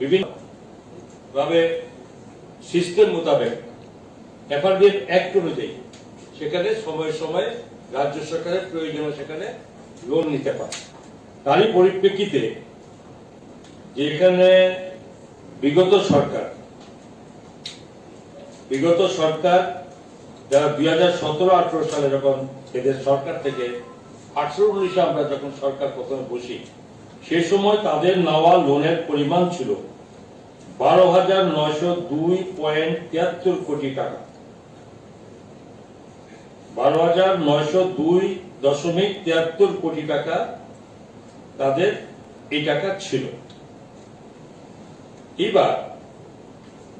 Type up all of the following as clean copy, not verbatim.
বিভিন্ন ভাবে সিস্টেম মোতাবেক এফআরবিএম অ্যাক্ট অনুযায়ী সেখানে সময়ে সময়ে রাজ্য সরকারের প্রয়োজনে সেখানে লোন নিতে পারে। তারই পরিপ্রেক্ষিতে যেখানে বিগত সরকার যারা 2017-18 সালে যখন এদের সরকার থেকে 18-19 আমরা যখন সরকার প্রথমে বসি, সে সময় তাদের নেওয়া লোনের পরিমাণ ছিল 12,902.73 কোটি টাকা। 12,902.73 কোটি টাকা তাদের এই টাকা ছিল। এবার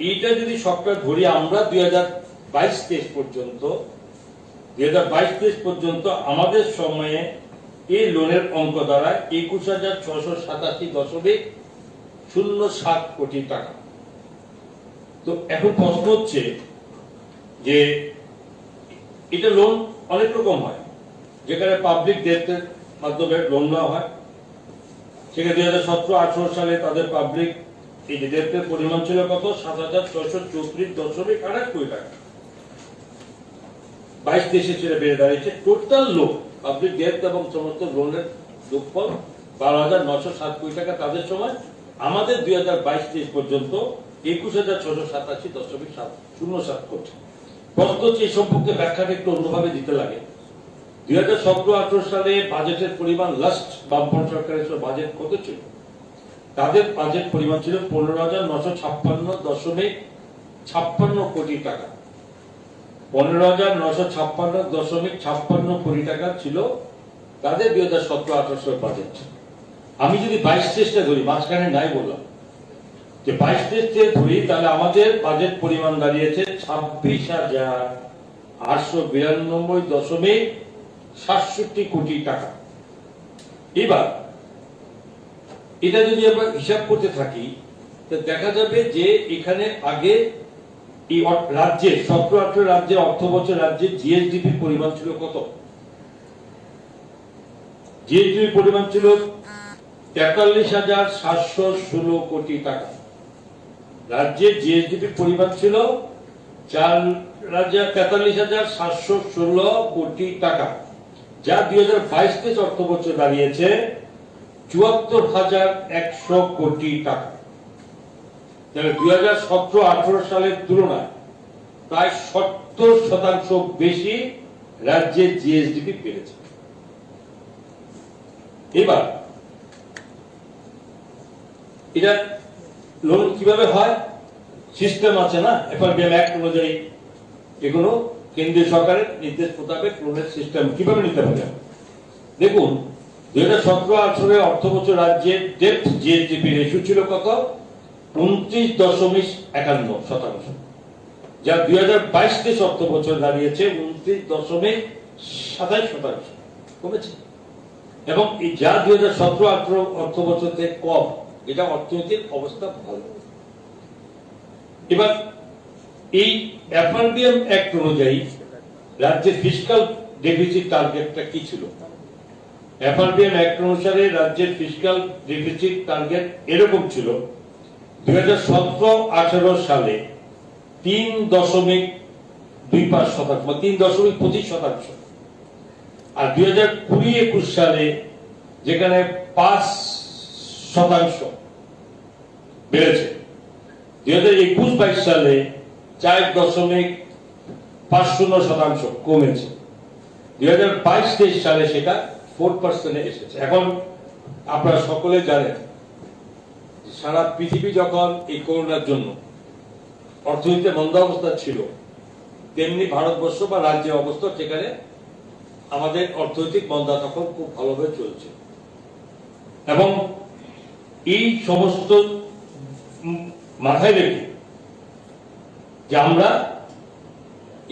এইটা যদি সবটা ধরি আমরা 2022-23 পর্যন্ত আমাদের সময়ে এই লোনের অঙ্ক দাঁড়ায় 21,687.07 কোটি টাকা। তো এখন প্রশ্ন হচ্ছে যে এটা লোন অনেক রকম হয়, যেখানে পাবলিক ডেটের মাধ্যমে লোন নেওয়া হয়। সেখানে 2017-18 সালে তাদের পাবলিক এই ডেটের পরিমাণ ছিল কত? 7,634.28 কোটি টাকা। 22-23 সেটা বেড়ে দাঁড়িয়েছে। টোটাল লোন পাবলিক ডেট এবং সমস্ত লোনের যোগফল 12,907 কোটি টাকা তাদের সময়। আমাদের 2022-23 পর্যন্ত 21,687.07 কোটি। প্রশ্ন হচ্ছে এই সম্পর্কে ব্যাখ্যাটা একটু অন্যভাবে দিতে লাগে। 2017-18 সালে বাজেটের পরিমাণ লাস্ট বামফ্রন্ট সরকারের বাজেট কত ছিল? তাদের বাজেট পরিমাণ ছিল 15,956.56 কোটি টাকা। 15,956.56 কোটি টাকা ছিল তাদের 2017-18 সালের বাজেট। আমি যদি 22-23টা ধরি, মাঝখানে নাই বললাম যে 22-23 ধরি, তাহলে আমাদের বাজেট পরিমাণ দাঁড়িয়েছে 26,892.67 কোটি টাকা। এবার এটা যদি আমরা হিসাব করতে থাকি, দেখা যাবে যে এখানে আগে এই রাজ্যে 17-18 রাজ্যের অর্থ বছর রাজ্যের জিএসডিপি পরিমাণ ছিল কত? জিএসডিপি পরিমাণ ছিল 43,716 কোটি টাকা। রাজ্যের জিএসডিপি পরিমাণ ছিল 43,716 কোটি টাকা, যা 2022-23 অর্থ বছর দাঁড়িয়েছে 74,100 কোটি টাকা। তাহলে 2017-18 সালের তুলনায় প্রায় 70% বেশি রাজ্যের জিএসডিপি বেড়েছে। এবার এটা লোন কিভাবে হয়? সিস্টেম আছে না, এফআরবিএম অ্যাক্ট অনুযায়ী এগুলো কেন্দ্রীয় সরকারের নির্দেশ মোতাবেক লোনের সিস্টেম কিভাবে নিতে হবে। দেখুন, 2017-18 অর্থ বছর রাজ্যের ডেট জিএসডিপি রেশিও ছিল কত? 29.51%, যা 2022-23 অর্থ বছর দাঁড়িয়েছে 29.27%, কমেছে। এবং যা 2017-18 অর্থ বছর থেকে কম, এটা অর্থনৈতিক অবস্থা ভালো। এবার এই এফআরবিএম অ্যাক্ট অনুযায়ী রাজ্যের ফিসকাল ডেফিসিট টার্গেটটা কি ছিল? এফআরবিএম অ্যাক্ট অনুসারে রাজ্যের ফিসকাল ডেফিসিট টার্গেট এরকম ছিল: 2017-18 সালে 3.25%, 3.25%, আর 2020-21 সালে যেখানে 5% বেড়েছে, 2021-22 সালে 4.50% কমেছে, 2022-23 সালে সেটা 4% এসেছে। এখন আপনারা সকলে জানেন সারা পৃথিবী যখন এই করোনার জন্য অর্থনীতিতে মন্দা অবস্থা ছিল, তেমনি ভারতবর্ষ বা রাজ্যের অবস্থা, সেখানে আমাদের অর্থনৈতিক মন্দা তখন খুব ভালোভাবে চলছে। এবং এই সমস্ত মাথায় রেখে যে আমরা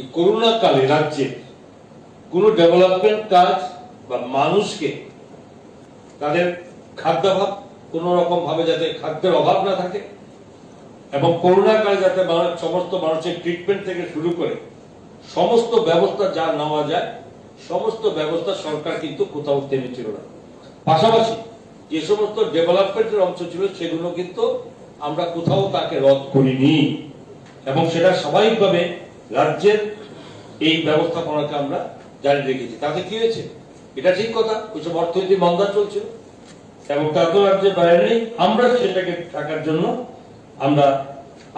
এই করোনা কালে রাজ্যে কোনো ডেভেলপমেন্ট কাজ বা মানুষকে তাদের খাদ্যাভাব কোন রকম ভাবে যাতে খাদ্যের অভাব না থাকে, এবং করোনা কালে যাতে সমস্ত মানুষের ট্রিটমেন্ট থেকে শুরু করে সমস্ত ব্যবস্থা যা নেওয়া যায় সমস্ত ব্যবস্থা সরকার কিন্তু কোথাও থেমে ছিল না। পাশাপাশি যে সমস্ত ডেভেলপমেন্টের অংশ ছিল সেগুলো কিন্তু আমরা কোথাও তাকে রদ করিনি, এবং সেটা স্বাভাবিকভাবে রাজ্যের এই ব্যবস্থাপনাকে আমরা জারি রেখেছি। তাতে কি হয়েছে? এটা ঠিক কথা, ওইসব অর্থনৈতিক মন্দা চলছে এবং তারপর রাজ্যের বাইরে নেই। আমরা সেটাকে থাকার জন্য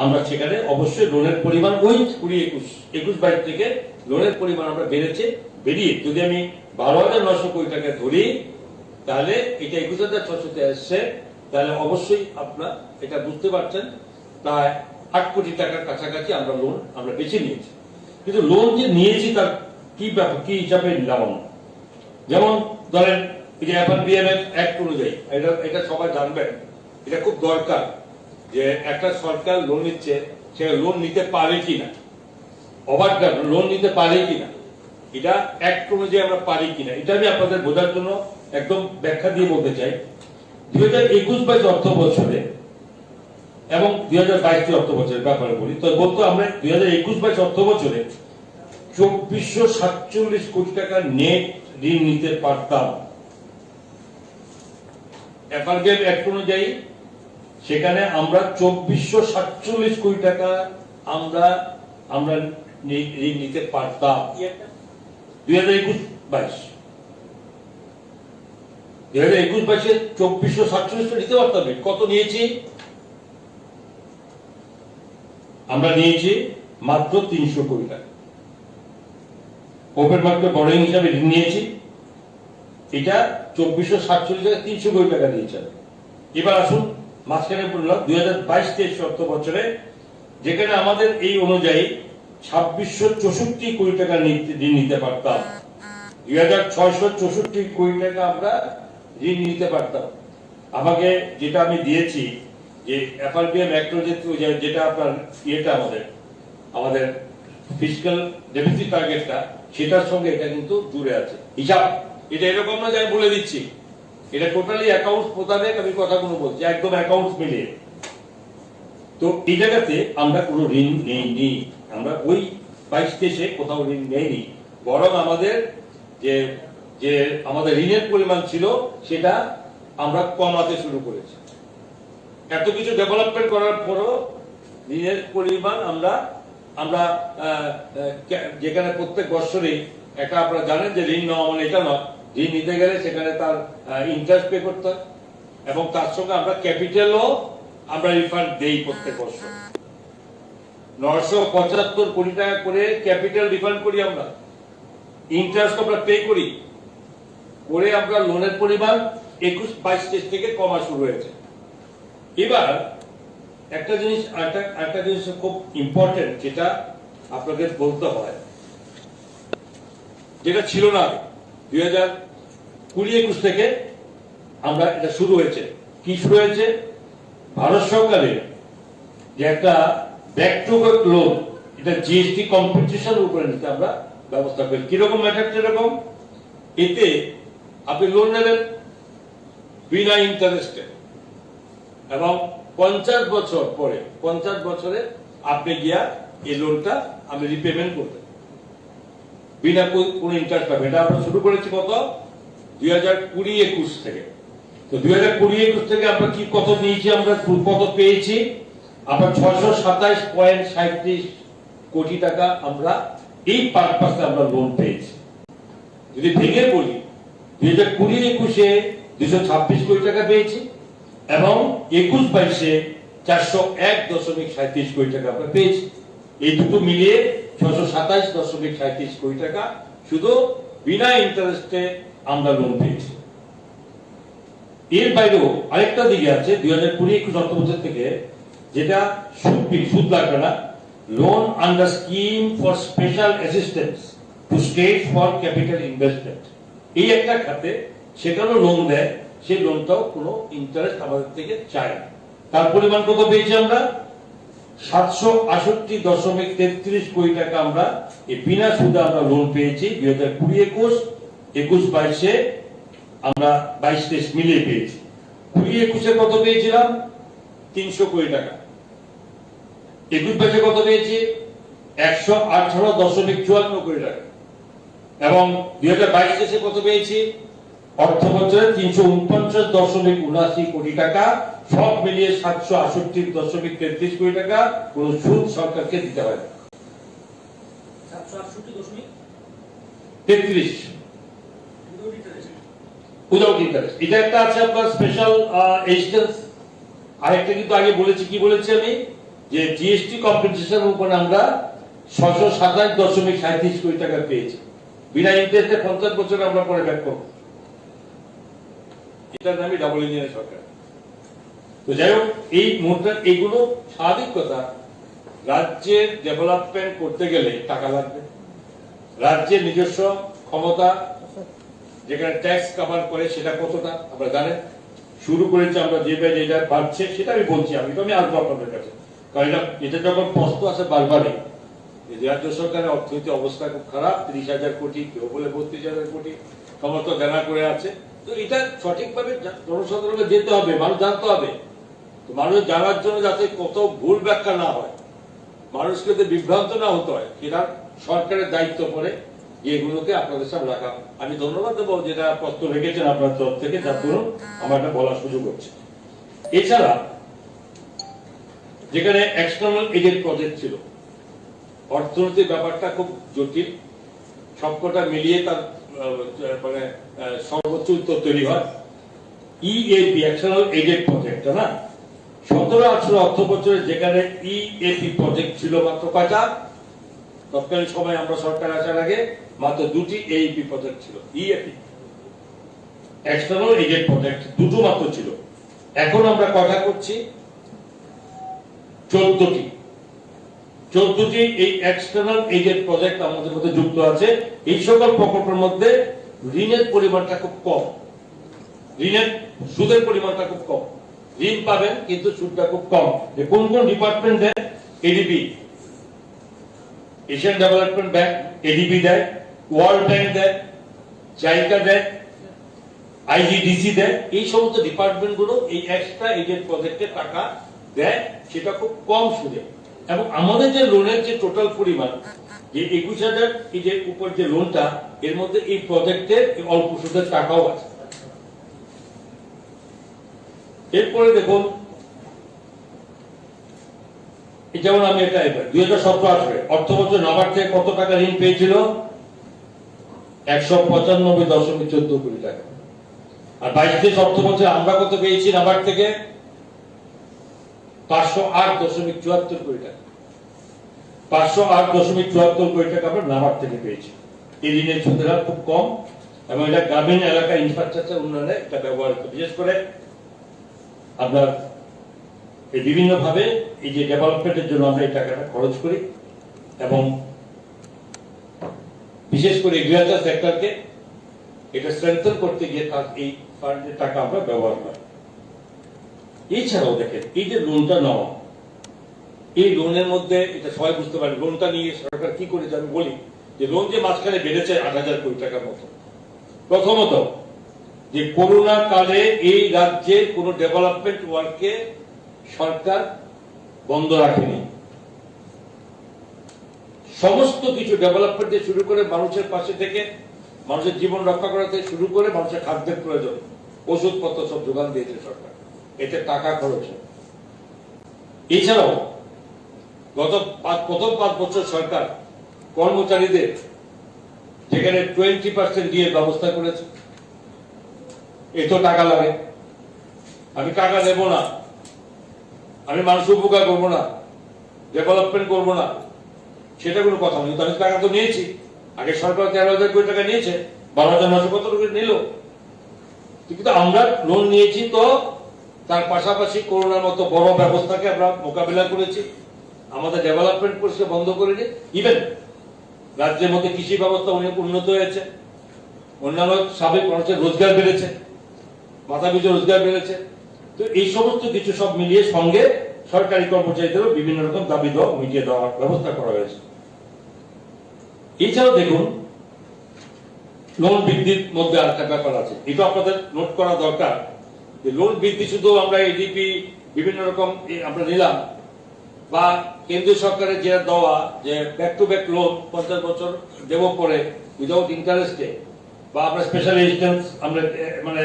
আমরা সেখানে অবশ্যই লোনের পরিমাণ ওই 20-21 থেকে লোনের পরিমাণ আমরা বেরিয়ে যদি আমি 12,900 কোটি টাকা ধরি, তাহলে এটা 21,600 আসছে, তাহলে অবশ্যই আপনারা এটা বুঝতে পারছেন প্রায় 8 কোটি টাকার কাছাকাছি আমরা বেছে নিয়েছি। কিন্তু লোন যে নিয়েছি তার কি ব্যাপার, কি হিসাবে নিলাম? যেমন ধরেন এই যে এফআরবিএম অ্যাক্ট অনুযায়ী এটা সবাই জানবেন, এটা খুব দরকার যে একটা সরকার লোন নিচ্ছে, সে লোন নিতে পারে কিনা, ওভারড্রাফট লোন নিতে পারে কিনা, এটা অ্যাক্ট অনুযায়ী আমরা পারি কিনা, এটা আমি আপনাদের বোঝার জন্য একদম ব্যাখ্যা দিয়ে বলতে চাই। 2021-22 অর্থ বছরে এবং 2022 অর্থ বছরের ব্যাপারে বলি, তো বলতো আমরা 2021-22 অর্থ বছরে 2447 কোটি টাকা নেট ঋণ নিতে পারতাম এফআরবিএম অ্যাক্ট অনুযায়ী। সেখানে আমরা 2447 কোটি টাকা আমরা ঋণ নিতে পারতাম 2021-22 2447 নিতে পারতাম। কত নিয়েছি? আমরা নিয়েছি মাত্র 300 কোটি টাকা ওপেন মার্কেট বড়িং হিসাবে ঋণ নিয়েছি। এটা 2447 টাকা 300 কোটি টাকা দিয়েছে। এবার আসুন মাঝখানে বললাম 2022-23 অর্থ বছরে, যেখানে আমাদের এই অনুযায়ী 2664 কোটি টাকা ঋণ নিতে পারতাম, 2664 কোটি টাকা আমরা ঋণ নিতে পারতাম। আমাকে যেটা আমি দিয়েছি যে এফআরবিএম অ্যাক্ট যেটা আপনার ইয়েটা আমাদের ফিসক্যাল ডেফিসিট টার্গেটটা, সেটার সঙ্গে এটা কিন্তু দূরে আছে হিসাব। এটা এরকম না যে আমি বলে দিচ্ছি, এটা টোটালি অ্যাকাউন্টস মোতাবেক আমি কথাগুলো বলছি, একদম অ্যাকাউন্টস মিলিয়ে। তো এই জায়গাতে আমরা কোনো ঋণ নেইনি, আমরা ওই 22-23 কোথাও ঋণ নেইনি, বরং আমাদের যে আমাদের ঋণের পরিমাণ ছিল সেটা আমরা কমাতে শুরু করেছি। এত কিছু ডেভেলপমেন্ট করার পরও ঋণের পরিমাণ আমরা যেখানে প্রত্যেক বছরই একটা আপনারা জানেন যে ঋণ নেওয়া মানে এটা নয়, ঋণ নিতে গেলে সেখানে তার ইন্টারেস্ট পে করতে হয় এবং তার সঙ্গে আমরা ক্যাপিটালও আমরা রিফান্ড দেই প্রত্যেক বছর। 975 কোটি টাকা করে ক্যাপিটাল রিফান্ড করি আমরা, ইন্টারেস্ট আমরা পে করি, করে আমরা লোনের পরিমাণ 21-22 থেকে কমা শুরু হয়েছে। এবার একটা জিনিস খুব ইম্পর্টেন্ট, যেটা আপনাদের বলতে হয়, যেটা ছিল না 2020-21 থেকে আমরা এটা শুরু হয়েছে। কি শুরু হয়েছে? ভারত সরকারের যে একটা ব্যাক টু ব্যাক লোন, এটা জিএসটি কম্পিটিশন উপরে নিতে আমরা ব্যবস্থা করি। কিরকম ম্যাটারটা এরকম, এতে আপনি লোন নেবেন বিনা ইন্টারেস্টে এবং 50 বছর পরে 50 বছরে আপনি গিয়া এই লোনটা আমি রিপেমেন্ট করবেন বিনা কোনো ইন্টারেস্ট পাবেন। এটা আমরা শুরু করেছি কত? 2020-21 থেকে। তো 2020-21 থেকে আমরা কত নিয়েছি, আমরা কত পেয়েছি? আমরা 627.37 কোটি টাকা আমরা এই পারপাসে আমরা লোন পেয়েছি। যদি ভেঙে বলি, 2020-21-এ 226 কোটি টাকা পেয়েছি এবং 21-22-এ 401.37 কোটি টাকা আমরা পেয়েছি। এই দুটো মিলিয়ে 627.37 কোটি টাকা শুধু বিনা ইন্টারেস্টে আমরা লোন পেয়েছি। এর বাইরেও আরেকটা দিকে আছে 2020-21 অর্থ বছর থেকে, যেটা সুদ লাগবে না, loan under scheme for special assistance two state for capital investment, এই একটা খাতে সেখানেও লোন দেয়, সেই লোনটাও কোনো ইন্টারেস্ট আমাদের থেকে চায় না। তার পরিমাণ কত পেয়েছি আমরা? 768.33 কোটি টাকা আমরা এই বিনা সুদে আমরা লোন পেয়েছি 2020-21, 21-22-এ আমরা 22-23 মিলিয়ে পেয়েছি। 20-21-এ কত পেয়েছিলাম? 300 কোটি টাকা। 21-22-এ কত পেয়েছি? 118.54 কোটি টাকা। এবং 2022-23-এ কত পেয়েছি? অর্থ বছরে 349.79 কোটি টাকা, সব মিলিয়ে 768.33 কোটি টাকা কোন সুদ সরকারকে দিতে হয় না। 768.33 উইদাউট ইন্টারেস্ট। এটা একটা আছে আপনার স্পেশাল এক্সটেন্স। আরেকটা কিন্তু আগে বলেছি, কি বলেছি আমি, যে জিএসটি কম্পেনসেশন উপর আমরা 627.37 কোটি টাকা পেয়েছি, বিনা ইন্টারেস্টে 50 বছর আমরা পরে ব্যাক করব। এটার নামই ডাবল ইঞ্জিনের সরকার। তো যাই হোক, এই মুহূর্তে এগুলো স্বাভাবিক কথা। রাজ্যের ডেভেলপমেন্ট করতে গেলে টাকা লাগবে। রাজ্যের নিজস্ব ক্ষমতা যেখানে ট্যাক্স কভার করে সেটা কতটা আমরা জানেন। শুরু করেছি আমরা যেটা বাড়ছে সেটা আমি বলছি, আমি আসবো আপনাদের কাছে, কারণ এটা যখন প্রশ্ন আছে বারবারই, রাজ্য সরকারের অর্থনৈতিক অবস্থা খুব খারাপ, 30,000 কোটি, কেউ বলে 32,000 কোটি সমস্ত জানা করে আছে। তো এটা সঠিকভাবে জনসাধারণকে যেতে হবে, মানুষ জানতে হবে। তো মানুষ জানার জন্য যাতে কত ভুল ব্যাখ্যা না হয়, মানুষকে যাতে বিভ্রান্ত না হতে হয়, সেটা সরকারের দায়িত্ব পড়ে যে এগুলোকে আপনাদের সামনে রাখা। আমি ধন্যবাদ দেবো যেটা প্রশ্ন রেখেছেন আপনার তরফ থেকে, যার ধরুন আমার একটা বলার সুযোগ হচ্ছে। এছাড়া যেখানে এক্সটার্নাল এজেন্ট প্রজেক্ট ছিল, অর্থনৈতিক ব্যাপারটা খুব জটিল, সবকটা মিলিয়ে তার মানে সর্বোচ্চ উত্তর তৈরি হয়। ইএপি এক্সটার্নাল এজেন্ট প্রজেক্টটা না, 17-18 অর্থ বছরে যেখানে ইএপি প্রজেক্ট ছিল মাত্র কয়টা, তৎকালীন সময় আমরা সরকার আসার আগে মাত্র 2টি এইপি প্রজেক্ট ছিল। ইএপি এক্সটার্নাল এজেন্ট প্রজেক্ট দুটো মাত্র ছিল। এখন আমরা কথা করছি 14টি এই এক্সটার্নাল এজেন্ট প্রজেক্ট আমাদের মধ্যে যুক্ত আছে। এই সকল প্রকল্পের মধ্যে ঋণের পরিমাণটা খুব কম, ঋণের সুদের পরিমাণটা খুব কম। ঋণ পাবেন কিন্তু সুদটা খুব কম। কোন কোন ডিপার্টমেন্ট দেয়? ADB, Asian development bank, ADB দেয়, ওয়ার্ল্ড ব্যাংক দেয়, জাইকা দেয়, আইজিডিসি দেয়। এই সমস্ত ডিপার্টমেন্ট গুলো এই এক্সট্রা এজেন্ট প্রজেক্টে টাকা দেয়, সেটা খুব কম সুদে। এবং আমাদের যে লোনের যে টোটাল পরিমাণ, যে 21,000 এই যে উপর যে লোনটা, এর মধ্যে এই প্রজেক্টের অল্প সুদের টাকাও আছে। এরপরে দেখুন, যেমন আমি এটা 2017-18 অর্থ বছর নাবার্ড থেকে কত টাকা ঋণ পেয়েছিল? 195.14 কোটি টাকা। আর 22-23 অর্থ বছর আমরা কত পেয়েছি নাবার্ড থেকে? 508.74 কোটি টাকা। 508.74 কোটি টাকা আমরা নাবার্ড থেকে পেয়েছি। এই ঋণের সুদের হার খুব কম, এবং এটা গ্রামীণ এলাকা ইনফ্রাস্ট্রাকচার উন্নয়নে এটা ব্যবহৃত, বিশেষ করে আপনার এই বিভিন্ন ভাবে এই যে ডেভেলপমেন্টের জন্য আমরা এই টাকাটা খরচ করি, এবং বিশেষ করে এগ্রিকালচার সেক্টরকে এটা স্ট্রেংথেন করতে গিয়ে এই ফান্ডের টাকা আমরা ব্যবহার করি। এছাড়াও দেখেন, এই যে লোনটা নেওয়া, এই লোনের মধ্যে এটা সবাই বুঝতে পারে লোনটা নিয়ে সরকার কি করেছে। আমি বলি যে লোন যে মাঝখানে বেড়েছে 8,000 কোটি টাকার মতো, প্রথমত যে করোনা কালে এই রাজ্যের কোন ডেভেলপমেন্ট ওয়ার্ককে সরকার বন্ধ রাখেনি। সমস্ত কিছু ডেভেলপমেন্ট থেকে শুরু করে মানুষের পাশে থেকে, মানুষের জীবন রক্ষা করা থেকে শুরু করে মানুষের খাদ্যের প্রয়োজন, ওষুধপত্র সব যোগান দিয়েছে সরকার, এতে টাকা খরচ হয়। এছাড়াও প্রথম 5 বছর সরকার কর্মচারীদের যেখানে 20% দিয়ে ব্যবস্থা করেছে। এত টাকা লাগে, আমি টাকা দেব না, আমি মানুষ উপকার করবো না, ডেভেলপমেন্ট করবো না, সেটা কোনো কথা নয়। আমি টাকা তো নিয়েছি, আগে সরকার 13,000 কোটি টাকা নিয়েছে, 12,900 কত টাকা নিল, কিন্তু আমরা লোন নিয়েছি। তো তার পাশাপাশি করোনার মতো বড় ব্যবস্থাকে আমরা মোকাবিলা করেছি, আমাদের ডেভেলপমেন্ট কোর্সকে বন্ধ করেনি। ইভেন রাজ্যের মধ্যে কৃষি ব্যবস্থা অনেক উন্নত হয়েছে, অন্যান্য সাবেক মানুষের রোজগার বেড়েছে, মাথা পিছু রোজগার বেড়েছে। তো এই সমস্ত কিছু সব মিলিয়ে সঙ্গে সরকারি কর্মচারীদেরও বিভিন্ন রকম দাবি দেওয়া, মিটিয়ে দেওয়ার ব্যবস্থা করা হয়েছে। এছাড়াও দেখুন, লোন বৃদ্ধির মধ্যে আরেকটা ব্যাপার আছে, এটা আপনাদের নোট করা দরকার, যে লোন বৃদ্ধি শুধু আমরা এডিপি বিভিন্ন রকম আমরা নিলাম, বা কেন্দ্রীয় সরকারের যেটা দেওয়া যে ব্যাক টু ব্যাক লোন 50 বছর দেব পরে উইদাউট ইন্টারেস্টে, বা আমরা স্পেশাল এসিস্ট্যান্স আমরা মানে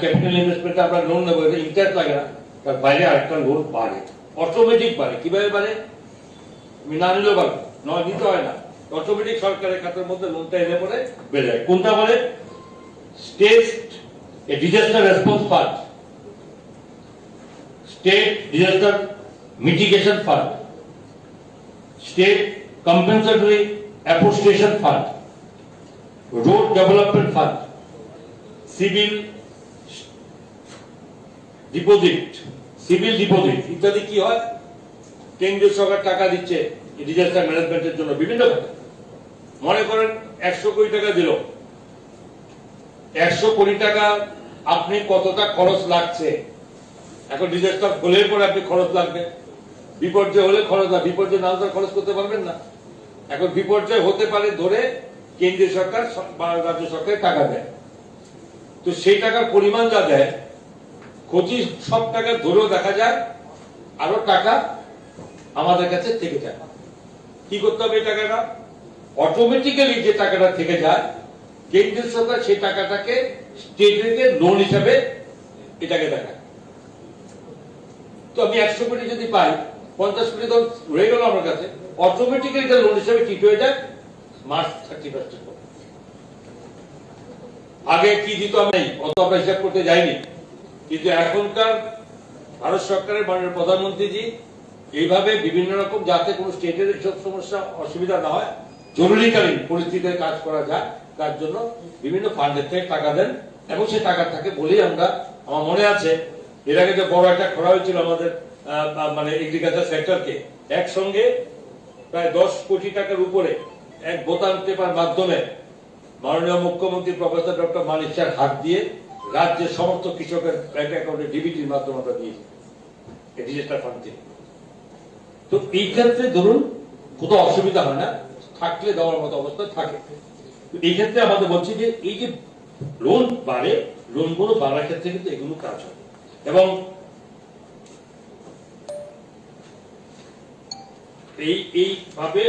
ক্যাপিটাল ইনভেস্টমেন্টে আমরা লোন নেবো, ইন্টারেস্ট লাগে না, তার বাইরে আরেকটা লোন বাড়ে, অটোমেটিক বাড়ে। কিভাবে বাড়ে? আমি না নিলেও বাড়বে, নয় নিতে হয় না, অটোমেটিক সরকারের খাতের মধ্যে লোনটা এনে পরে বেড়ে যায়। কোনটা বলে? State disaster response fund, state disaster mitigation fund, state compensatory afforestation fund, road development fund, civil deposit, ইত্যাদি। কি হয়? কেন্দ্রীয় সরকার টাকা দিচ্ছে ডিজাস্টার ম্যানেজমেন্টের জন্য বিভিন্ন খাতে। মনে করেন 100 কোটি টাকা দিল, 100 কোটি টাকা আপনি কতটা খরচ লাগছে, এখন ডিজাস্টার হলে পরে আপনি খরচ লাগবে, বিপর্যয় হলে খরচ লাগবে, বিপর্যয় না হলে খরচ করতে পারবেন না। এখন বিপর্যয় হতে পারে ধরে কেন্দ্রীয় সরকার বা রাজ্য সরকার টাকা দেয়, তো সেই টাকার পরিমাণ যা দেয়, ক্ষতি সব টাকা ধরেও দেখা যায় আরো টাকা আমাদের কাছে থেকে যায়। কি করতে হবে? এই টাকাটা অটোমেটিক্যালি যে টাকাটা থেকে যায়, কেন্দ্রীয় সরকার সেই টাকাটাকে স্টেটের লোন হিসাবে এটাকে দেখায়। তো আমি 100 কোটি যদি পাই, 50 কোটি তো রয়ে গেল আমার কাছে, অটোমেটিক্যালি এটা লোন হিসাবে ঠিক হয়ে যায় মার্চ 31 পর। আগে কি দিত আমি অত আমরা হিসাব করতে যাইনি, কিন্তু এখনকার ভারত সরকারের মাননীয় প্রধানমন্ত্রীজি এইভাবে বিভিন্ন রকম, যাতে কোনো স্টেটের এসব সমস্যা অসুবিধা না হয়, জরুরিকালীন পরিস্থিতিতে কাজ করা যায়, তার জন্য বিভিন্ন ফান্ডের থেকে টাকা দেন, এবং সেই টাকা থাকে বলেই আমরা, আমার মনে আছে এর আগে যে বড় একটা খরা হয়েছিল আমাদের মানে এগ্রিকালচার সেক্টরকে, একসঙ্গে প্রায় 10 কোটি টাকার উপরে এক বোতাম টেপার মাধ্যমে মাননীয় মুখ্যমন্ত্রী প্রফেসর ডক্টর মানিক শাহর হাত দিয়ে রাজ্যের সমস্ত কৃষকের ব্যাংক অ্যাকাউন্টে ডিবিটির মাধ্যমে আমরা দিয়েছি ডিজাস্টার ফান্ড থেকে। তো এই ক্ষেত্রে ধরুন কোথাও অসুবিধা হয় না, থাকলে দেওয়ার মতো অবস্থা থাকে। এই ক্ষেত্রে আমাদের বলছি যে এই যে লোন বাড়ে, লোনগুলো বাড়ার ক্ষেত্রে কিন্তু এগুলো কাজ হয়। এবং এইভাবে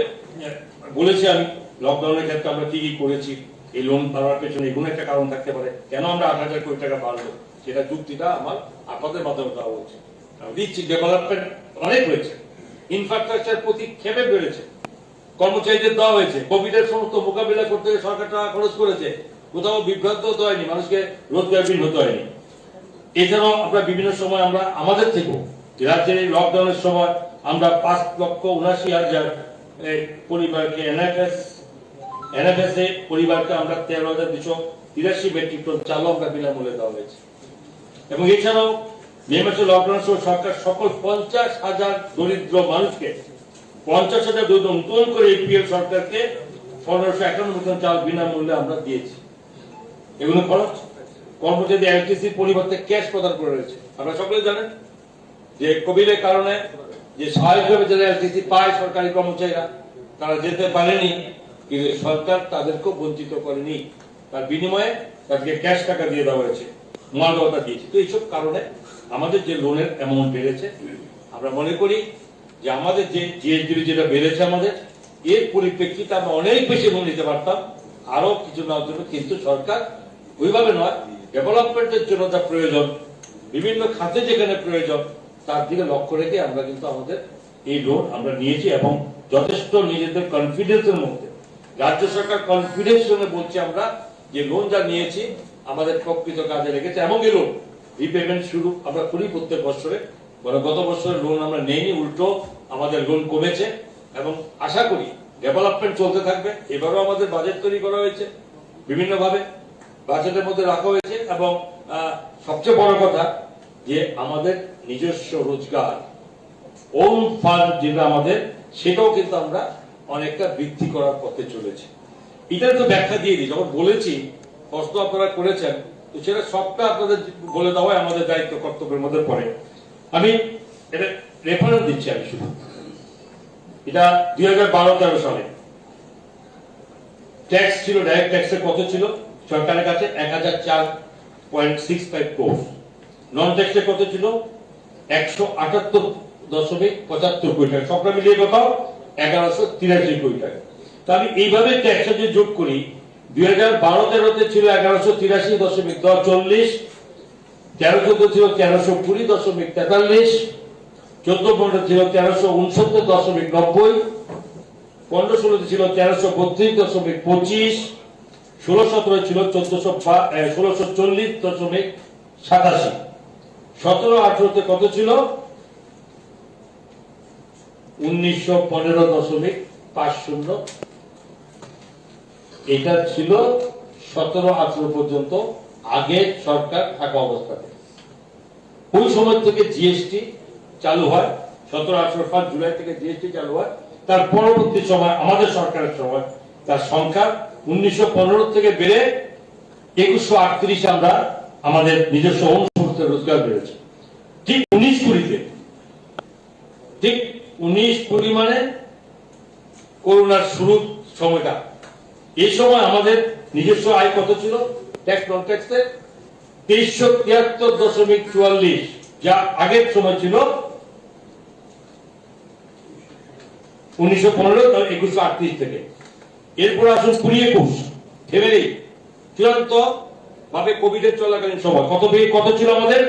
বলেছি আমি, লকডাউনের ক্ষেত্রে আমরা কি কি করেছি, এই লোন বাড়ার পেছনে এগুলো একটা কারণ থাকতে পারে। কেন আমরা 8,000 কোটি টাকা বাড়লো, সেটা যুক্তিটা আমার আপনাদের মাধ্যমে দেওয়া হচ্ছে। দিচ্ছি, ডেভেলপমেন্ট অনেক হয়েছে, ইনফ্রাস্ট্রাকচার প্রতি ক্ষেপে বেড়েছে, কর্মচারীদের দেওয়া হয়েছে, কোভিড এর সমস্ত মোকাবিলা করতে সরকার টাকা খরচ করেছে, কোথাও বিভ্রান্ত হতে হয়নি, মানুষকে রোজগারবিহীন হতে হয়নি। এছাড়াও আমরা বিভিন্ন সময় আমরা আমাদের থেকেও রাজ্যের এই লকডাউনের সময় আমরা 5,79,000 পরিবারকে এনএফএস এ পরিবারকে আমরা 13,283 মেট্রিক টন চাল আমরা বিনামূল্যে দেওয়া হয়েছে। এবং এছাড়াও মে মাসে লকডাউনের সময় সরকার সকল 50,000 দরিদ্র মানুষকে 50,000 নতুন করে এপিএল সরকারকে 1551 টন চাল বিনামূল্যে আমরা দিয়েছি। এগুলো খরচ কর্মচারী এলটিসির পরিবর্তে ক্যাশ প্রদান করে রয়েছে। আপনারা সকলে জানেন যে কোভিডের কারণে যে স্বাভাবিকভাবে যারা এলটিসি পায় সরকারি কর্মচারীরা, তারা যেতে পারেনি, কিন্তু সরকার তাদেরকেও বঞ্চিত করেনি, তার বিনিময়ে তাদেরকে ক্যাশ টাকা দিয়ে দেওয়া হয়েছে, মালদতা দিয়েছে। তো এইসব কারণে আমাদের যে লোনের অ্যামাউন্ট বেড়েছে, আমরা মনে করি যে আমাদের যে জিএসডি যেটা বেড়েছে আমাদের, এর পরিপ্রেক্ষিতে আমরা অনেক বেশি লোন নিতে পারতাম আরো কিছু নেওয়ার জন্য, কিন্তু সরকার ওইভাবে নয়, ডেভেলপমেন্টের জন্য যা প্রয়োজন, বিভিন্ন খাতে যেখানে প্রয়োজন, তার দিকে লক্ষ্য রেখে আমরা কিন্তু আমাদের এই লোন আমরা নিয়েছি। এবং যথেষ্ট নিজেদের কনফিডেন্সের মধ্যে, রাজ্য সরকার কনফিডেন্স সঙ্গে বলছে আমরা যে লোন যা নিয়েছি আমাদের প্রকৃত কাজে লেগেছে। এবং এই লোন রিপেমেন্ট শুরু আমরা করি প্রত্যেক বছরে, গত বছরের লোন আমরা নেইনি, উল্টো আমাদের লোন কমেছে, এবং আশা করি ডেভেলপমেন্ট চলতে থাকবে। এবারও আমাদের বাজেট তৈরি করা হয়েছে, বিভিন্নভাবে বাজেটের মধ্যে রাখা হয়েছে। এবং সবচেয়ে বড় কথা যে আমাদের নিজস্ব রোজগার, ওন ফান্ড যেটা আমাদের, সেটাও কিন্তু আমরা অনেকটা বৃদ্ধি করার পথে চলেছি। এটা তো ব্যাখ্যা দিয়ে দিই, যখন বলেছি কষ্ট আপনারা করেছেন, তো সেটা সবটা আপনাদের বলে দেওয়াই আমাদের দায়িত্ব, কর্তব্যের মধ্যে পড়ে। আমি এটা রেফারেন্স দিচ্ছি, আমি শুধু এটা 2012-13 সালে ট্যাক্স ছিল, ডাইরেক্ট ট্যাক্সের কত ছিল সরকারের কাছে? 1004.65 কোটি। নন ট্যাক্সের কত ছিল? 178.75 কোটি টাকা, সবটা মিলিয়ে কোথাও 1183 কোটি টাকা। তো আমি এইভাবে ট্যাক্স যদি যোগ করি, 2012-13 ছিল 1183.40, 13-14 ছিল 1320.43, 14-15 ছিল 1369.90, 15-16 ছিল 1332.25, 16-17 ছিল 1640.87, 17-18 কত ছিল 1915.50। এটা ছিল 17-18 পর্যন্ত আগে সরকার থাকা অবস্থাতে। ওই সময় থেকে জিএসটি চালু হয়, 17-18 ফার্স্ট জুলাই থেকে জিএসটি চালু হয়। তার পরবর্তী সময় আমাদের সরকারের সময় তার সংখ্যা 1915 থেকে বেড়ে 2138 আমরা আমাদের নিজস্ব অনুসমস্ত রোজগার বেড়েছে। ঠিক 19-20-তে, ঠিক 19-20 মানে করোনার শুরুর সময়টা, এই সময় আমাদের নিজস্ব আয় কত ছিল ট্যাক্স নন ট্যাক্সে 2373.44, যা আগের সময় ছিল 1915-2138 থেকে। এরপর আসুন 20-21 ফেব্রুয়ারি চূড়ান্ত ভাবে কোভিডের চলাকালীন সময় কত ছিল আমাদের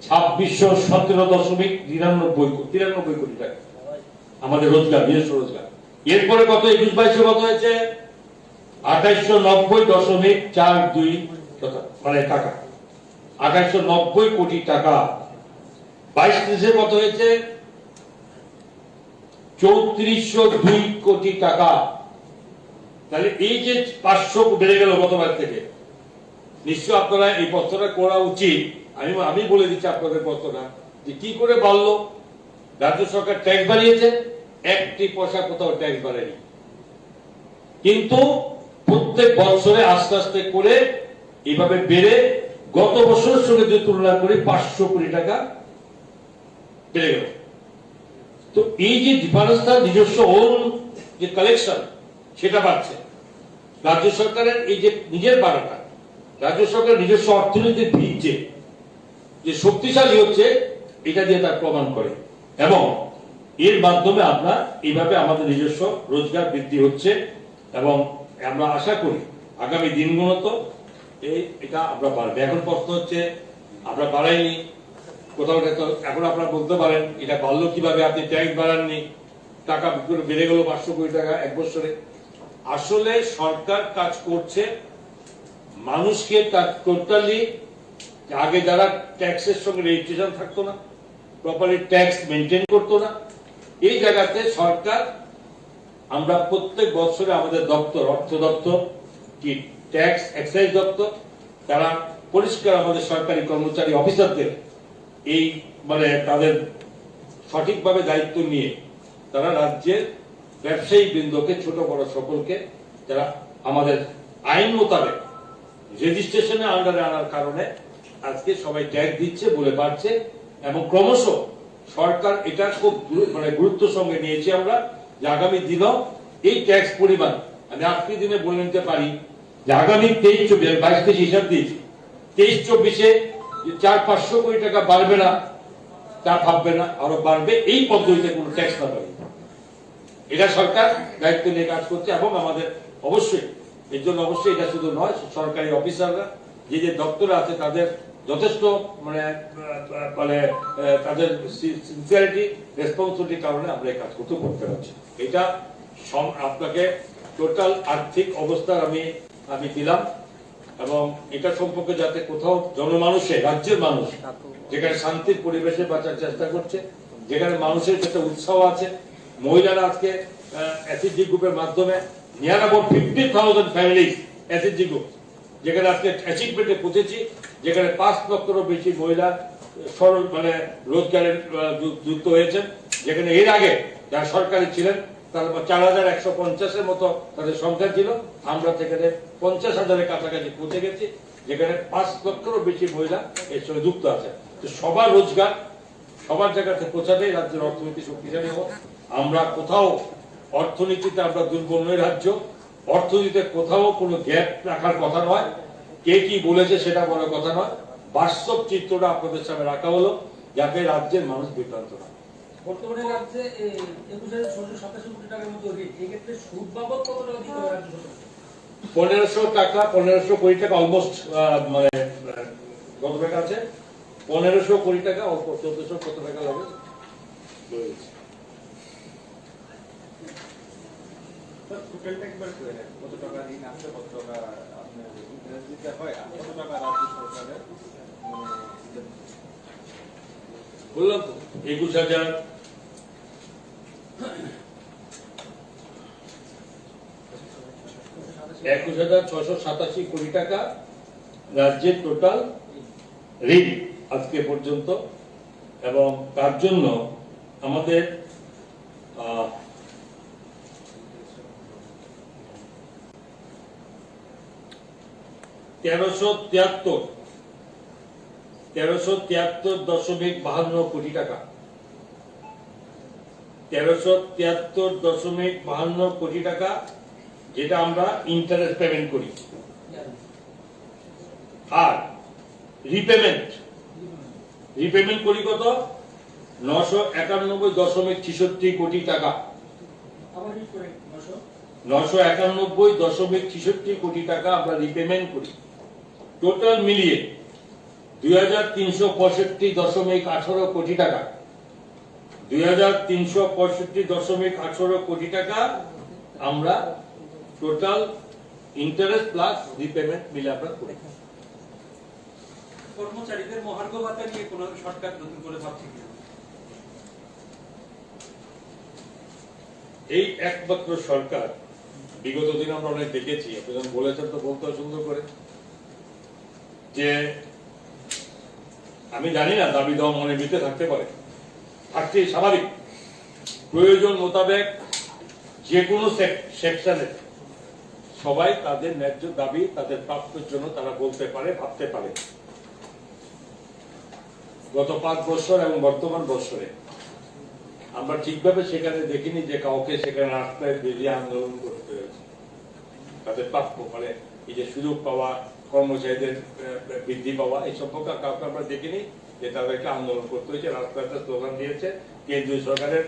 2617.93 কোটি টাকা আমাদের রোজগার, নিজস্ব রোজগার। এরপরে কত 21-22 কত হয়েছে 2890.42 মানে টাকা, 2890 কোটি টাকা। 22-23 কত হয়েছে 3402 কোটি টাকা। তাহলে এই যে 500 বেড়ে গেল গতবার থেকে, নিশ্চয় আপনারা এই প্রশ্নটা করা উচিত। আমি বলে দিচ্ছি আপনাদের প্রশ্নটা যে কি করে বাড়লো। রাজ্য সরকার ট্যাক্স বাড়িয়েছে, একটি পয়সা কোথাও ট্যাক্স বাড়েনি, কিন্তু প্রত্যেক বছরে আস্তে আস্তে করে এইভাবে বেড়ে গত বছরের সঙ্গে যদি তুলনা করি 500 কোটি টাকা বেড়ে গেল। তো এই যে ডিফারেন্সটা নিজস্ব ওন যে কালেকশন সেটা বাড়ছে, রাজ্য সরকারের এই যে নিজের বাড়াটা, রাজ্য সরকারের নিজস্ব অর্থনীতির ভিত যে শক্তিশালী হচ্ছে, এটা দিয়ে তার প্রমাণ করে। এবং এর মাধ্যমে আমরা এইভাবে আমাদের নিজস্ব রোজগার বৃদ্ধি হচ্ছে এবং আমরা আশা করি আগামী দিনগুলোতে এটা আমরা বাড়বে। এখন প্রশ্ন হচ্ছে আমরা বাড়াইনি কোথাও, এখন আপনারা বলতে পারেন এটা বাড়লো কিভাবে, আপনি ট্যাক্স বাড়াননি, টাকা বেড়ে গেল 500 কোটি টাকা এক বছরে। আসলে সরকার কাজ করছে মানুষকে টোটালি, আগে যারা ট্যাক্সের সঙ্গে রেজিস্ট্রেশন থাকতো না, প্রপারলি ট্যাক্স মেনটেন করতো না, এই জায়গাতে সরকার, আমরা প্রত্যেক বছরে আমাদের দপ্তর, অর্থ দপ্তর কি ট্যাক্স এক্সাইজ দপ্তর, তারা পরিষ্কার আমাদের সরকারি কর্মচারী অফিসারদের এই মানে তাদের সঠিকভাবে দায়িত্ব নিয়ে তারা রাজ্যের ব্যবসায়ী বৃন্দকে, ছোট বড় সকলকে, যারা আমাদের আইন মোতাবেক রেজিস্ট্রেশনে আন্ডারে আনার কারণে আজকে সবাই ট্যাক্স দিচ্ছে বলে পারছে। এবং ক্রমশ সরকার এটা খুব মানে গুরুত্ব সঙ্গে নিয়েছি আমরা, যে আগামী দিনও এই ট্যাক্স পরিমাণ, আমি আজকে দিনে বলে নিতে পারি যে আগামী 23-22 হিসাব দিয়েছি, 23-24-এ 400-500 কোটি টাকা বাড়বে না তা ভাববে না, আরো বাড়বে এই পদ্ধতিতে কোনো ট্যাক্স না পাবে। এটা সরকার দায়িত্ব নিয়ে কাজ করছে। এবং আমাদের অবশ্যই এর জন্য অবশ্যই এটা শুধু নয়, সরকারি অফিসাররা যে যে দপ্তরে আছে তাদের যথেষ্ট মানে মানে তাদের সিনসিয়ারিটি, রেসপন্সিবিলিটির কারণে আমরা এই কাজ করতে পারছি। এটা আপনাকে টোটাল আর্থিক অবস্থার আমি দিলাম, এবং এটা সম্পর্কে যাতে কোথাও জনমানুষের, রাজ্যের মানুষ যেখানে শান্তির পরিবেশে বাঁচার চেষ্টা করছে, যেখানে মানুষের যেটা উৎসাহ আছে, মহিলারা আজকে এসএসজি গ্রুপের মাধ্যমে near about 50,000 families SSG group, যেখানে আজকে অ্যাচিভমেন্টে পৌঁছেছি, যেখানে 5 লক্ষেরও বেশি মহিলা সরল মানে রোজগারে যুক্ত হয়েছেন, যেখানে এর আগে যারা সরকারি ছিলেন তার 4150-এর মতো তাদের সংখ্যা ছিল, আমরা সেখানে 50,000-এর কাছাকাছি পৌঁছে গেছি, যেখানে 5 লক্ষেরও বেশি মহিলা এর সঙ্গে যুক্ত আছে। তো সবার রোজগার সবার জায়গাতে পৌঁছাতেই রাজ্যের অর্থনীতি শক্তিশালী হোক। আমরা কোথাও অর্থনীতিতে আমরা দুর্বল নয়, রাজ্য অর্থনীতিতে কোথাও কোনো গ্যাপ রাখার কথা নয়, কে কি বলেছে সেটা বড় কথা নয়, বাস্তব চিত্রটা আপনাদের সামনে রাখা হলো যাতে রাজ্যের মানুষ বিভ্রান্ত না। বর্তমানে রাজ্যে 21,687 কোটি টাকার মতো ঋণ, এই ক্ষেত্রে সুদ বাবদ কত টাকা দিতে হবে রাজ্য সরকার? 1500 টাকা, 1500 কোটি টাকা অলমোস্ট, মানে কত টাকা আছে? 1500 কোটি টাকা, অল্প 1400 কত টাকা লাগে কত টাকা ঋণ আছে, কত টাকা আপনার ইন্টারেস্ট দিতে হয়, আর কত টাকা রাজ্য সরকারের বললাম তো 21,000 21,687 কোটি টাকা রাজ্যের টোটাল ঋণ আজকে পর্যন্ত। এবং তার জন্য আমাদের 1373.52 কোটি টাকা, 1373.52 কোটি টাকা, যেটা আমরা ইন্টারেস্ট পেমেন্ট করি। আর রিপেমেন্ট করি কত? 991.66 কোটি টাকা, 991.66 কোটি টাকা আমরা রিপেমেন্ট করি। টোটাল মিলিয়ে 2365.18 কোটি টাকা, 2365.18 কোটি টাকা আমরা টোটাল ইন্টারেস্ট প্লাস রিপেমেন্ট মিলে আমরা করি। কর্মচারীদের মহার্ঘ ভাতা নিয়ে কোন সরকার নতুন করে ভাবছে কিনা? এই একমাত্র সরকার, বিগত দিন আমরা অনেক দেখেছি, আপনি যখন বলেছেন তো বলতে সুন্দর করে, যে আমি জানি না দাবি দেওয়া মনে ভিতরে থাকতে পারে, থাকতে স্বাভাবিক, প্রয়োজন মোতাবেক যে কোনো সেকশনে সবাই তাদের ন্যায্য দাবি, তাদের প্রাপ্যের জন্য তারা বলতে পারে, ভাবতে পারে। গত 5 বছর এবং বর্তমান বছরে আমরা ঠিকভাবে সেখানে দেখিনি যে কাউকে সেখানে রাস্তায় বেরিয়ে আন্দোলন করতে হয়েছে। তাদের প্রাপ্য, মানে এই যে সুযোগ পাওয়া, কর্মচারীদের বৃদ্ধি পাওয়া, এই সম্পর্কে কাউকে আমরা দেখিনি যে তাদেরকে আন্দোলন করতে হয়েছে, রাস্তায় স্লোগান দিয়েছে কেন্দ্রীয় সরকারের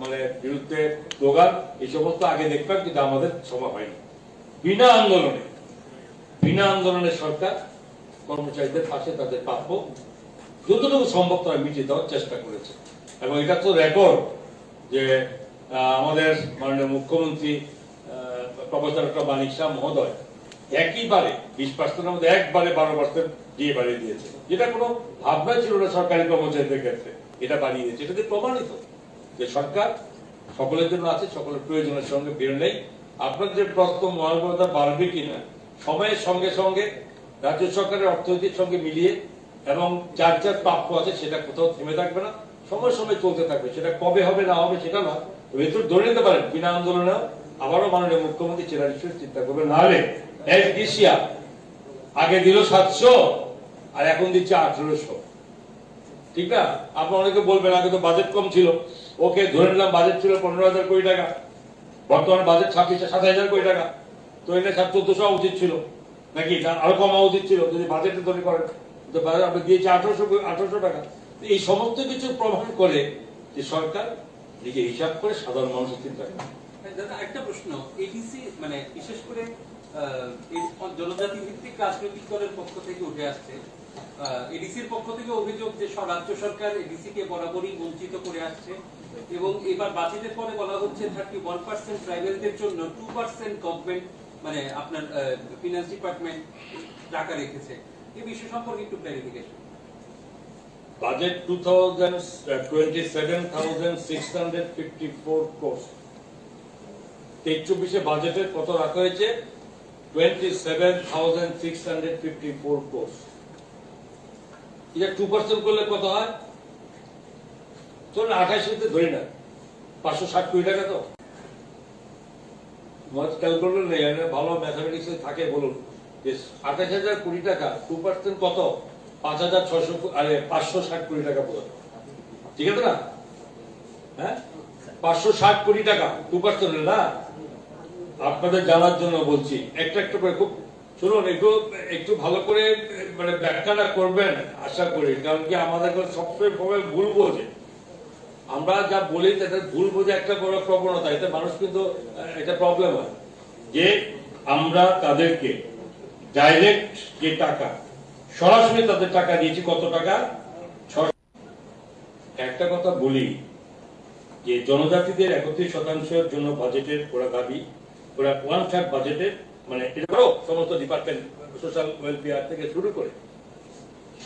মানে বিরুদ্ধে স্লোগান, এই সমস্ত আগে দেখতাম, কিন্তু আমাদের সময় হয়নি। বিনা আন্দোলনে সরকার কর্মচারীদের পাশে তাদের প্রাপ্য যতটুকু সম্ভব তারা মিটিয়ে দেওয়ার চেষ্টা করেছে। এবং এটা তো রেকর্ড যে আমাদের মাননীয় মুখ্যমন্ত্রী প্রফেসর ডক্টর মানিক শাহ মহোদয় একইবারে 20%-এর মধ্যে একবারে 12% দিয়ে বাড়িয়ে দিয়েছে, যেটা কোনো ভাবনা ছিল না সরকারি কর্মচারীদের ক্ষেত্রে, এটা বাড়িয়ে দিয়েছে। এটাতে প্রমাণিত যে সরকার সকলের জন্য আছে, সকলের প্রয়োজনের সঙ্গে বের নেই। আপনার যে প্রশ্ন মহার্ঘতা বাড়বে কিনা, সময়ের সঙ্গে সঙ্গে রাজ্য সরকারের অর্থনীতির সঙ্গে মিলিয়ে এবং যার যার প্রাপ্য আছে সেটা কোথাও থেমে থাকবে না, সময় চলতে থাকবে। সেটা কবে হবে না হবে সেটা না, ভেতর ধরে নিতে পারেন বিনা আন্দোলনে আবারও মাননীয় মুখ্যমন্ত্রী চিন্তা করবেন। নাহলে আগে দিল 700 আর এখন দিচ্ছে 1800, ঠিক না? আপনার অনেকে বলবেন আগে তো বাজেট কম ছিল, ওকে ধরে নিলাম বাজেট ছিল 15,000 কোটি টাকা, বর্তমানে বাজেট 27,000 কোটি টাকা, তো এটা 1400 হওয়া উচিত ছিল নাকি, আরো কম হওয়া উচিত ছিল যদি বাজেটে তৈরি করেন। তো বাজেট আপনি দিয়েছে 1800 টাকা। এই সমস্ত কিছু প্রমাণ করে যে সরকার নিজে হিসাব করে সাধারণ মানুষের চিন্তা করে। দাদা একটা প্রশ্ন, এডিসি মানে বিশেষ করে জনজাতি ভিত্তিক রাজনৈতিক দলের পক্ষ থেকে উঠে আসছে, এডিসির পক্ষ থেকে অভিযোগ যে রাজ্য সরকার এডিসি কে বরাবরই বঞ্চিত করে আসছে, এবং এবার বাজেটের পরে বলা হচ্ছে 31% ট্রাইবেলদের জন্য 2% গভর্নমেন্ট মানে আপনার ফিনান্স ডিপার্টমেন্ট টাকা রেখেছে। এই বিষয় সম্পর্কে একটু ক্লারিফিকেশন। বাজেট 27,654 crores, 23-24 বাজেটের কত রাখা হয়েছে? 27,654 crores। এটা 2% করলে কত হয়? চলুন 28 ধরি না, 560 কোটি টাকা। তো ক্যালকুলেটর নেই, ভালো ম্যাথামেটিক্স থাকে, বলুন যে 28,000 কোটি টাকা 2% কত? 560 কোটি টাকা পড়ে, ঠিক আছে না? হ্যাঁ, 560 কোটি টাকা 2% না। আপনাদের জানার জন্য বলছি, একটা করে খুব শুনুন, একটু ভালো করে মানে ব্যাখ্যাটা করবেন আশা করি, কারণ কি আমাদের সবসময় ভুল বোঝে, আমরা যা বলি তাদের ভুল বোঝে একটা বড় প্রবণতা, এতে মানুষ কিন্তু এটা প্রবলেম হয়। যে আমরা তাদেরকে ডাইরেক্ট যে টাকা সরাসরি তাদের টাকা দিয়েছি কত টাকা। একটা কথা বলি যে জনজাতিদের 31% জন্য বাজেটের ওরা দাবি, ওরা 1/3 বাজেটের মানে এটাও সমস্ত ডিপার্টমেন্ট সোশ্যাল ওয়েলফেয়ার থেকে শুরু করে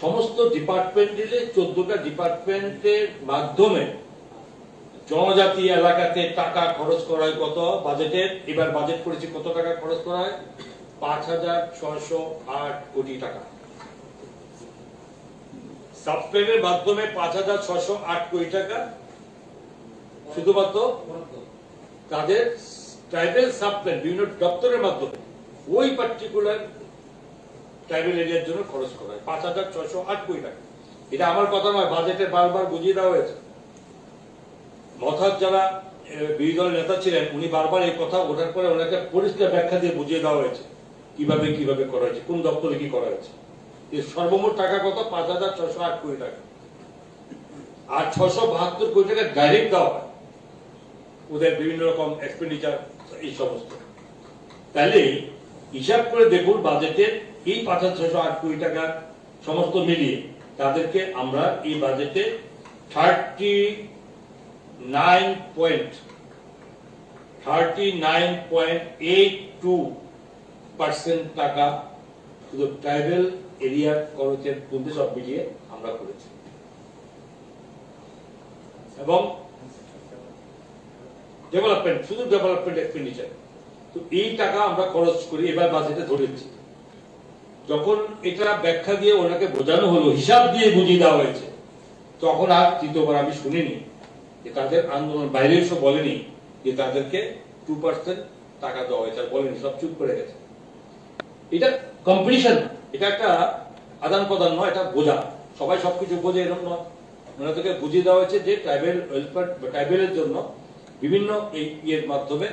সমস্ত ডিপার্টমেন্টের 14টা ডিপার্টমেন্টের মাধ্যমে জনজাতি এলাকাতে টাকা খরচ করা হয় কত বাজেটের। এবার বাজেট করেছি কত টাকা খরচ করা হয় 5,608 কোটি টাকা। সাবপ্ল্যানের মাধ্যমে 5,608 কোটি টাকা শুধুমাত্র তাদের ট্রাইবেল সাবপ্ল্যান বিভিন্ন দপ্তরের মাধ্যমে ওই পার্টিকুলার ট্রাইবেল এরিয়ার জন্য খরচ করা হয় 5,608 কোটি টাকা। এটা আমার কথা নয়, বাজেটে বারবার বুঝিয়ে দেওয়া হয়েছে। মথার যারা বিরোধী দলের নেতা ছিলেন উনি বারবার এই কথা ওঠার পরে ওনাকে পরিষ্কার ব্যাখ্যা দিয়ে বুঝিয়ে দেওয়া হয়েছে কিভাবে কিভাবে করা হয়েছে, কোন দপ্তরে কি করা হয়েছে। সর্বমোট টাকা কত 5,608 কোটি টাকা। আর 672 কোটি টাকা ডাইরেক্ট দেওয়া হয় ওদের বিভিন্ন রকম এক্সপেন্ডিচার এই সমস্ত। তাহলে হিসাব করে দেখুন বাজেটের এই 5,608 কোটি টাকা সমস্ত মিলিয়ে তাদেরকে আমরা এই বাজেটে 39.82% টাকা শুধু ট্রাইবেল এরিয়ার খরচের মধ্যে সব মিলিয়ে আমরা করেছি। এবং ডেভেলপমেন্ট শুধু ডেভেলপমেন্ট এক্সপেন্ডিচার তো এই টাকা আমরা খরচ করি এবার বাজেটে ধরেছি। যখন এটা ব্যাখ্যা দিয়ে ওনাকে বোঝানো হলো, হিসাব দিয়ে বুঝিয়ে দেওয়া হয়েছে, তখন আর তৃতীয়বার আমি শুনিনি যে তাদের আন্দোলন বাইরে এসে বলেনি যে তাদেরকে 2% টাকা দেওয়া হয়েছে, আর বলেনি, সব চুপ করে গেছে। এটা কম্পিটিশন, এটা একটা আদান প্রদান নয়, এটা বোঝা। সবাই সবকিছু বোঝে এরকম নয়। ওনাদেরকে বুঝিয়ে দেওয়া হয়েছে যে ট্রাইবেল ওয়েলফেয়ার ট্রাইবেলের জন্য বিভিন্ন এই এর মাধ্যমে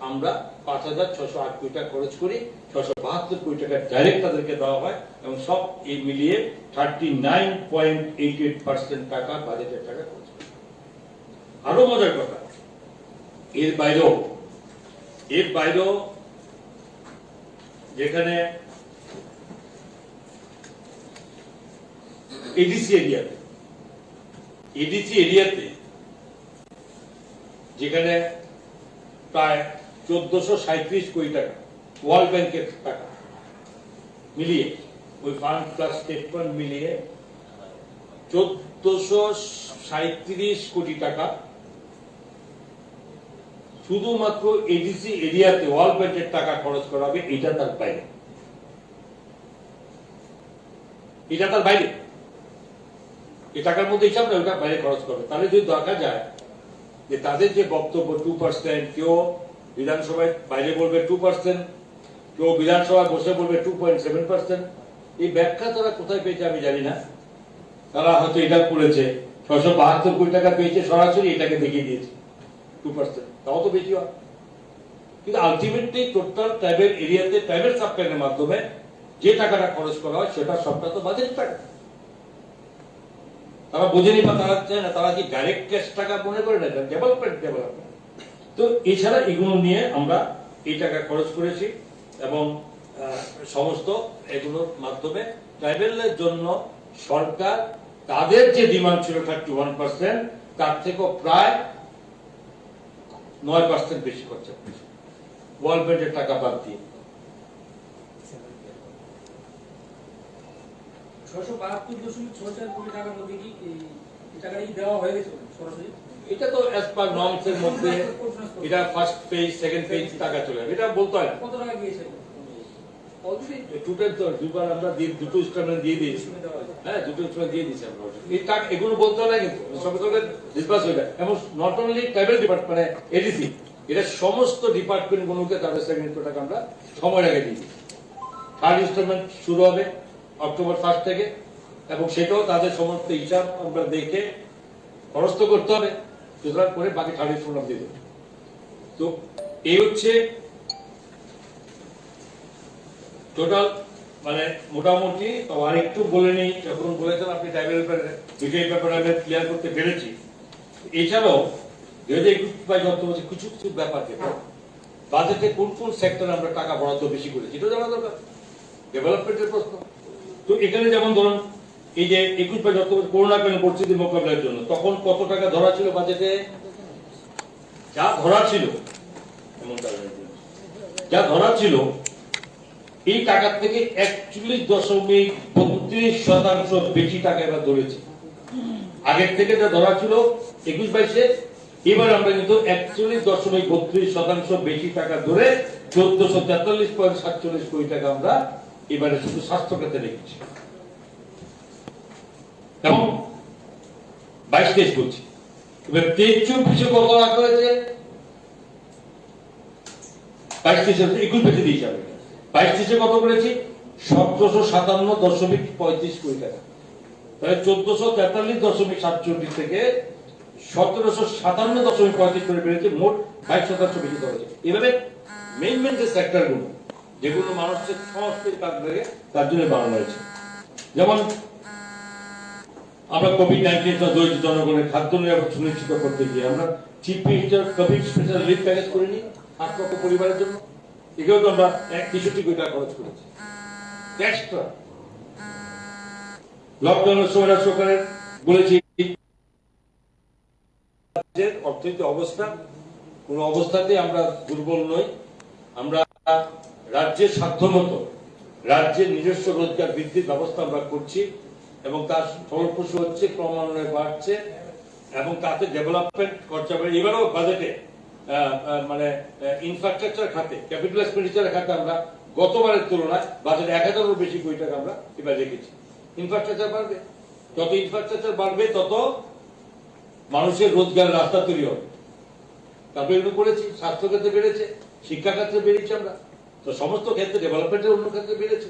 আমরা 5,608 কোটি টাকা খরচ করি, 672 কোটি টাকা ডাইরেক্ট তাদেরকে দেওয়া হয় এবং সব এই মিলিয়ে 39.88% টাকা বাজেটের টাকা খরচ করি। আরো মজার কথা, এর বাইরেও যেখানে এডিসি এরিয়াতে যেখানে প্রায় 1437 কোটি টাকা ওয়ার্ল্ড ব্যাংকের টাকা মিলিয়ে ওই ফান্ড প্লাস স্টেট ফান্ড মিলিয়ে 1437 কোটি টাকা শুধুমাত্র এডিসি এরিয়াতে ওয়ার্ল্ড ব্যাংকের টাকা খরচ করা হবে। এটা তার বাইরে, এই টাকার মধ্যে হিসাব না, ওটা বাইরে খরচ করবে। তাহলে যদি দেখা যায় যে তাদের যে বক্তব্য 2%, কেউ বিধানসভায় বাইরে বলবে 2%, কেউ বিধানসভায় বসে বলবে 2.7%, এই ব্যাখ্যা তারা কোথায় পেয়েছে আমি জানি না। তারা হয়তো এটা করেছে 672 কোটি টাকা পেয়েছে, সরাসরি এটাকে দেখিয়ে দিয়েছে 2%, তাও তো বেশি হয়। কিন্তু আলটিমেটলি টোটাল ট্রাইবেল এরিয়াতে ট্রাইবেল সাবপ্ল্যানের মাধ্যমে যে টাকাটা খরচ করা হয় সেটা সবটা তো বাজেট টাকা। তারা বোঝেনি বা তারা চায় না, তারা কি ডাইরেক্ট ক্যাশ টাকা মনে করে না, ডেভেলপমেন্ট। তো এছাড়া এগুলো নিয়ে আমরা এই টাকা খরচ করেছি এবং সমস্ত এগুলোর মাধ্যমে ট্রাইবেলের জন্য সরকার তাদের যে ডিমান্ড ছিল 31%, তার থেকেও প্রায় 9% বেশি খরচা করেছে ওয়ার্ল্ড ব্যাংকের টাকা বাদ দিয়ে। 672.64 কোটি টাকার মধ্যে কি এই টাকাটা দেওয়া হয়ে গেছে সরাসরি? এটা তো অ্যাজ পার নর্মস এর মধ্যে এটা ফার্স্ট ফেজ সেকেন্ড ফেজ টাকা চলে যাবে, এটা বলতে হয় না। কত টাকা গিয়েছে? টোটাল তো দুবার আমরা দুটো ইনস্টলমেন্ট দিয়ে দিয়েছি। হ্যাঁ, দুটো ইনস্টলমেন্ট দিয়ে দিয়েছি আমরা। এই টাকা এগুলো বলতে হয় না, কিন্তু সঙ্গে সঙ্গে ডিসবার্স হয়ে যায়। এবং নট অনলি ট্রাইবেল ডিপার্টমেন্ট মানে এডিসি, এটা সমস্ত ডিপার্টমেন্ট গুলোকে তাদের সেকেন্ড টাকা আমরা সময় আগে দিয়ে দিই। থার্ড ইনস্টলমেন্ট শুরু হবে অক্টোবর 1 থেকে, এবং সেটাও তাদের সমস্ত হিসাব আমরা দেখে খরচ তো করতে হবে, সুতরাং করে বাকি থার্ড ইনস্টলমেন্ট দিয়ে দেবো। তো এই হচ্ছে টোটাল মানে মোটামুটি। তো আর একটু বলে নেই, যখন বলেছেন আপনি ট্রাইবেল বিষয় ব্যাপারে আমি ক্লিয়ার করতে পেরেছি। এছাড়াও 2021 কিছু কিছু ব্যাপার বাজেটে কোন কোন সেক্টরে আমরা টাকা বরাদ্দ বেশি করেছি এটা জানা দরকার, ডেভেলপমেন্টের প্রশ্ন। তো এখানে যেমন ধরুন এই যে 21-22 অক্টোবর করোনাকালীন পরিস্থিতি মোকাবিলার জন্য তখন কত টাকা ধরা ছিল বাজেটে? যা ধরা ছিল, এমন যা ধরা ছিল এই টাকা থেকে 41.32% বেশি টাকা এবার ধরেছে। আগের থেকে যা ধরা ছিল 21-22-এ, এবার আমরা কিন্তু 41.32% বেশি টাকা ধরে 1443.47 কোটি টাকা আমরা এবারে শুধু স্বাস্থ্য খাতে রেখেছি। এবং 22-23 বলছি, এবার 23-24 কত রাখা হয়েছে? 22-23 21 দিয়েছি আমি, 22-23 কত করেছি? 1757.35 কোটি টাকা। তাহলে 1443.67 থেকে 1757.35 করে বেড়েছে, মোট 22% বেশি ধরেছে। এভাবে মেইন যে সেক্টর গুলো যেগুলো মানুষের সংস্কৃতির কাজ লাগে তার জন্য বাড়ানো হয়েছে। যেমন আমরা কোভিড-19 দরিদ্র জনগণের খাদ্য নিরাপদ সুনিশ্চিত করতে গিয়ে আমরা chief minister Covid special relief package করে নিই 7 লক্ষ পরিবারের জন্য। এগুলো তো আমরা 63 কোটি টাকা খরচ করেছি এক্সট্রা। লকডাউনের সময় সরকারের বলেছি অর্থনৈতিক অবস্থা কোন অবস্থাতে আমরা দুর্বল নই, আমরা রাজ্যের সাধ্যমতো রাজ্যের নিজস্ব রোজগার বৃদ্ধির ব্যবস্থা আমরা করছি এবং তার ফলপ্রসূ হচ্ছে, ক্রমান্বয়ে বাড়ছে এবং তাতে ডেভেলপমেন্ট খরচা বেড়ে এবারও বাজেটে মানে ইনফ্রাস্ট্রাকচার খাতে ক্যাপিটাল এক্সপেন্ডিচারের খাতে আমরা গতবারের তুলনায় বাজেটে 1000-এরও বেশি কোটি টাকা আমরা এবার রেখেছি। ইনফ্রাস্ট্রাকচার বাড়বে, যত ইনফ্রাস্ট্রাকচার বাড়বে তত মানুষের রোজগার রাস্তা তৈরি হবে। তারপরে এগুলো করেছি, স্বাস্থ্য ক্ষেত্রে বেড়েছে, শিক্ষা ক্ষেত্রে বেড়েছি আমরা, তো সমস্ত ক্ষেত্রে ডেভেলপমেন্টের অন্য ক্ষেত্রে বেড়েছে।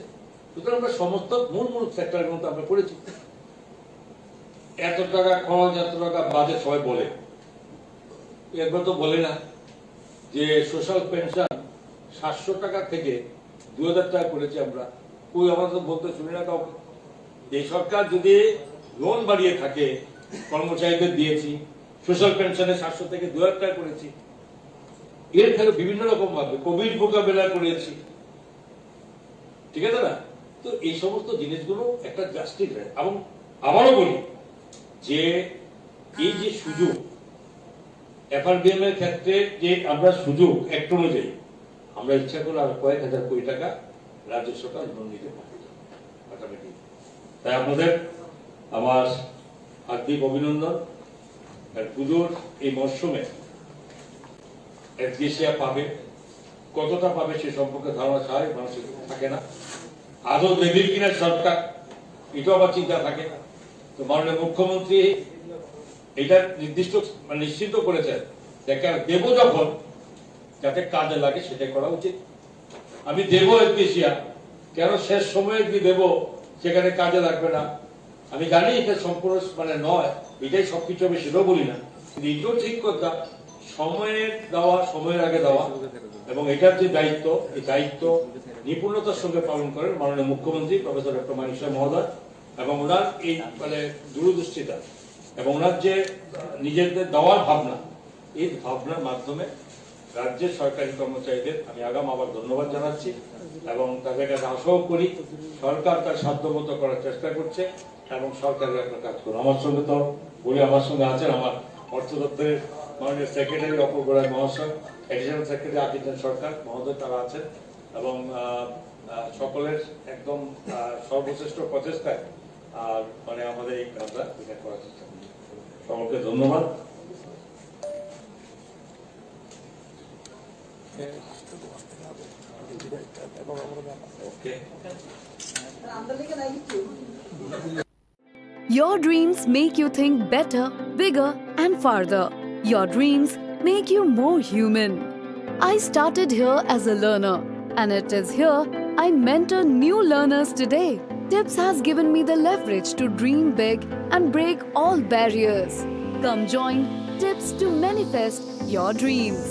সুতরাং আমরা সমস্ত মূল সেক্টরের মধ্যে আমরা করেছি। এত টাকা খরচ, এত টাকা বাজেট সবাই বলে, একবার তো বলে না যে সোশ্যাল পেনশন 700 টাকা থেকে 2000 টাকা করেছি আমরা। ওই আমরা তো বলতে শুনি না কাউকে। এই সরকার যদি লোন বাড়িয়ে থাকে, কর্মচারীদের দিয়েছি, সোশ্যাল পেনশনে 700 থেকে 2000 টাকা করেছি, এর ফলে বিভিন্ন রকম ভাবে কোভিড মোকাবেলা করেছি, ঠিক আছে না? তো এই সমস্ত জিনিসগুলো একটা জাস্টিস। এবং আবারও বলি যে এই যে সুযোগ এফআরবিএম এর ক্ষেত্রে যে আমরা সুযোগ অ্যাক্ট অনুযায়ী আমরা ইচ্ছা করে আর কয়েক হাজার কোটি টাকা রাজ্য সরকার লোন নিতে পারে। তাই আপনাদের আমার হার্দিক অভিনন্দন। পুজোর এই মরশুমে এফডিসিয়া পাবে, কতটা পাবে সে সম্পর্কে ধারণা স্বাভাবিক মানুষের থাকে না। আদৌ দেবে কিনা সরকার, এটাও আবার চিন্তা থাকে। তো মাননীয় মুখ্যমন্ত্রী এটা নিশ্চিত করেছেন দেব যখন যাতে কাজে লাগে সেটাই করা উচিত। আমি দেব এফডিসিয়া, কেন শেষ সময়ে কি দেব সেখানে কাজে লাগবে না? আমি জানি এটা সম্পূর্ণ নয়, এটাই সবকিছু আমি সেটাও বলি না, কিন্তু এটাও ঠিক কথা সময়ের দেওয়া, সময়ের আগে দেওয়া, এবং এটার যে দায়িত্ব, এই দায়িত্ব নিপুণতার সঙ্গে পালন করেন মাননীয় মুখ্যমন্ত্রী প্রফেসর ডক্টর মানিক সাহা মহোদয়, এবং ওনার এই দূরদৃষ্টিতা এবং ওনার যে নিজেদের দেওয়ার ভাবনা, এই ভাবনার মাধ্যমে রাজ্যের সরকারি কর্মচারীদের আমি আবার ধন্যবাদ জানাচ্ছি এবং তাদের কাছে আশাও করি সরকার তার সাধ্যমতো করার চেষ্টা করছে এবং সরকারের একটা কাজ করুন। আমার সঙ্গে তো বলি, আমার সঙ্গে আছেন আমার অর্থ দপ্তরের মাননীয় সেক্রেটারি অপূর্ব রায় মহাশয়, এডিশনাল সেক্রেটারি আকিজান সরকার মহোদয়, তারা আছেন এবং সকলের একদম সর্বশ্রেষ্ঠ প্রচেষ্টায় আর আমাদের এই কাজটা এটা করার চেষ্টা করি। সকলকে ধন্যবাদ। Your dreams make you think better, bigger, and farther. Your dreams make you more human. I started here as a learner, and it is here I mentor new learners today. TIPS has given me the leverage to dream big and break all barriers. Come join TIPS to manifest your dreams.